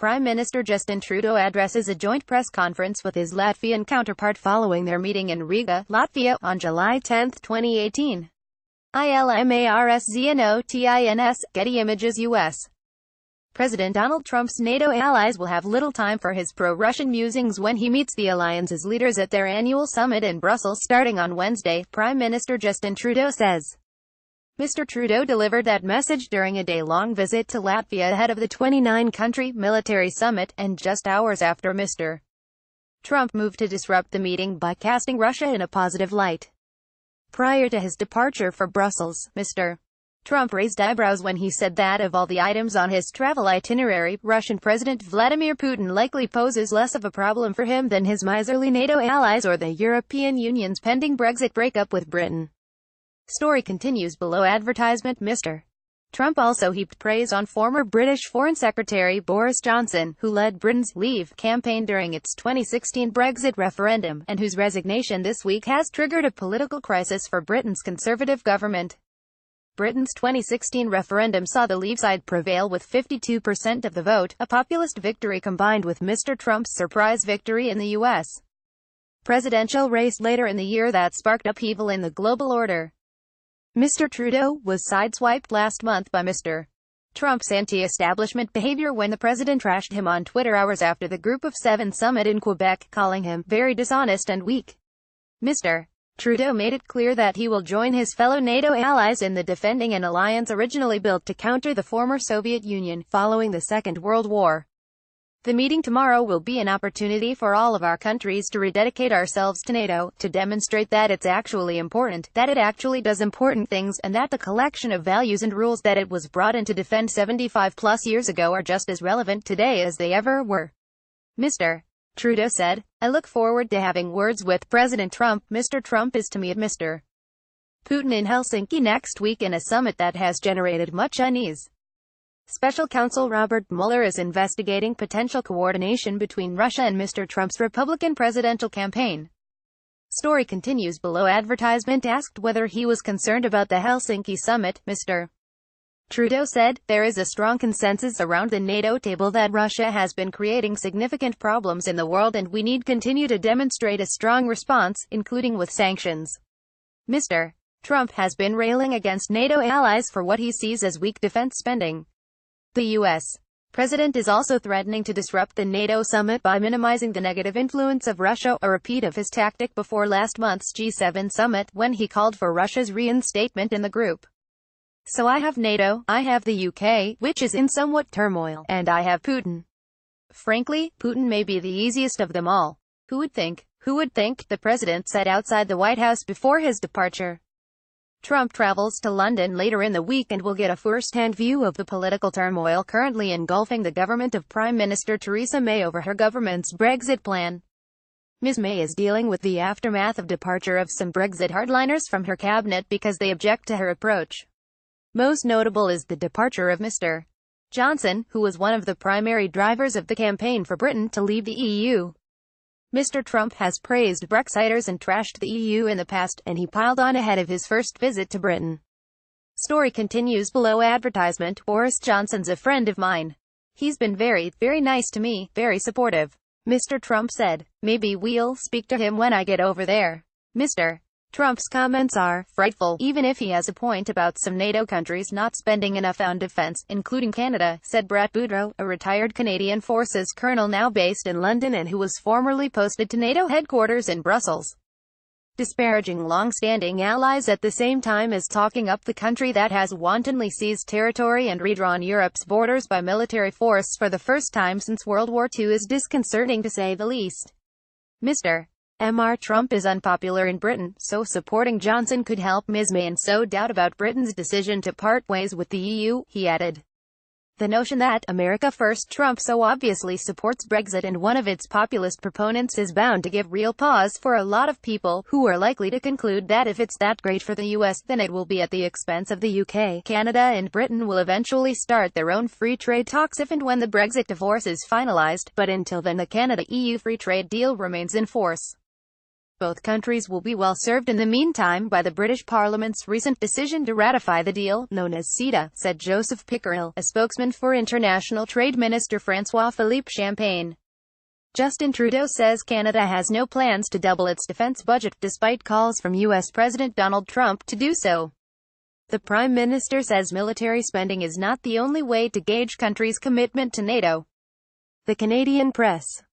Prime Minister Justin Trudeau addresses a joint press conference with his Latvian counterpart following their meeting in Riga, Latvia, on July 10, 2018. ILMARSZNOTINS, Getty Images US. President Donald Trump's NATO allies will have little time for his pro-Russian musings when he meets the alliance's leaders at their annual summit in Brussels starting on Wednesday, Prime Minister Justin Trudeau says. Mr. Trudeau delivered that message during a day-long visit to Latvia ahead of the 29-country military summit, and just hours after Mr. Trump moved to disrupt the meeting by casting Russia in a positive light. Prior to his departure for Brussels, Mr. Trump raised eyebrows when he said that of all the items on his travel itinerary, Russian President Vladimir Putin likely poses less of a problem for him than his miserly NATO allies or the European Union's pending Brexit breakup with Britain. Story continues below. Advertisement. Mr. Trump also heaped praise on former British Foreign Secretary Boris Johnson, who led Britain's Leave campaign during its 2016 Brexit referendum, and whose resignation this week has triggered a political crisis for Britain's Conservative government. Britain's 2016 referendum saw the Leave side prevail with 52% of the vote, a populist victory combined with Mr. Trump's surprise victory in the U.S. presidential race later in the year that sparked upheaval in the global order. Mr. Trudeau was sideswiped last month by Mr. Trump's anti-establishment behavior when the president trashed him on Twitter hours after the Group of Seven summit in Quebec, calling him very dishonest and weak. Mr. Trudeau made it clear that he will join his fellow NATO allies in the defending an alliance originally built to counter the former Soviet Union, following the Second World War. The meeting tomorrow will be an opportunity for all of our countries to rededicate ourselves to NATO, to demonstrate that it's actually important, that it actually does important things, and that the collection of values and rules that it was brought in to defend 75+ years ago are just as relevant today as they ever were. Mr. Trudeau said, "I look forward to having words with President Trump. Mr. Trump is to meet Mr. Putin in Helsinki next week in a summit that has generated much unease." Special Counsel Robert Mueller is investigating potential coordination between Russia and Mr. Trump's Republican presidential campaign. Story continues below. Advertisement. Asked whether he was concerned about the Helsinki summit, Mr. Trudeau said, "There is a strong consensus around the NATO table that Russia has been creating significant problems in the world and we need continue to demonstrate a strong response, including with sanctions." Mr. Trump has been railing against NATO allies for what he sees as weak defense spending. The U.S. president is also threatening to disrupt the NATO summit by minimizing the negative influence of Russia, a repeat of his tactic before last month's G7 summit, when he called for Russia's reinstatement in the group. "So I have NATO, I have the UK, which is in somewhat turmoil, and I have Putin. Frankly, Putin may be the easiest of them all. Who would think? Who would think?" the president said outside the White House before his departure. Trump travels to London later in the week and will get a first-hand view of the political turmoil currently engulfing the government of Prime Minister Theresa May over her government's Brexit plan. Ms. May is dealing with the aftermath of departure of some Brexit hardliners from her cabinet because they object to her approach. Most notable is the departure of Mr. Johnson, who was one of the primary drivers of the campaign for Britain to leave the EU. Mr. Trump has praised Brexiters and trashed the EU in the past, and he piled on ahead of his first visit to Britain. Story continues below. Advertisement. Boris Johnson's a friend of mine. He's been very nice to me, very supportive. Mr. Trump said, "Maybe we'll speak to him when I get over there." Mr. Trump's comments are frightful, even if he has a point about some NATO countries not spending enough on defense, including Canada, said Brett Boudreau, a retired Canadian Forces colonel now based in London and who was formerly posted to NATO headquarters in Brussels. Disparaging long-standing allies at the same time as talking up the country that has wantonly seized territory and redrawn Europe's borders by military force for the first time since World War II is disconcerting to say the least. Mr. Trump is unpopular in Britain, so supporting Johnson could help Ms. May and sow doubt about Britain's decision to part ways with the EU, he added. The notion that America First Trump so obviously supports Brexit and one of its populist proponents is bound to give real pause for a lot of people, who are likely to conclude that if it's that great for the US, then it will be at the expense of the UK. Canada and Britain will eventually start their own free trade talks if and when the Brexit divorce is finalized, but until then the Canada-EU free trade deal remains in force. Both countries will be well served in the meantime by the British Parliament's recent decision to ratify the deal, known as CETA, said Joseph Pickerel, a spokesman for International Trade Minister François-Philippe Champagne. Justin Trudeau says Canada has no plans to double its defense budget, despite calls from U.S. President Donald Trump to do so. The Prime Minister says military spending is not the only way to gauge countries' commitment to NATO. The Canadian Press.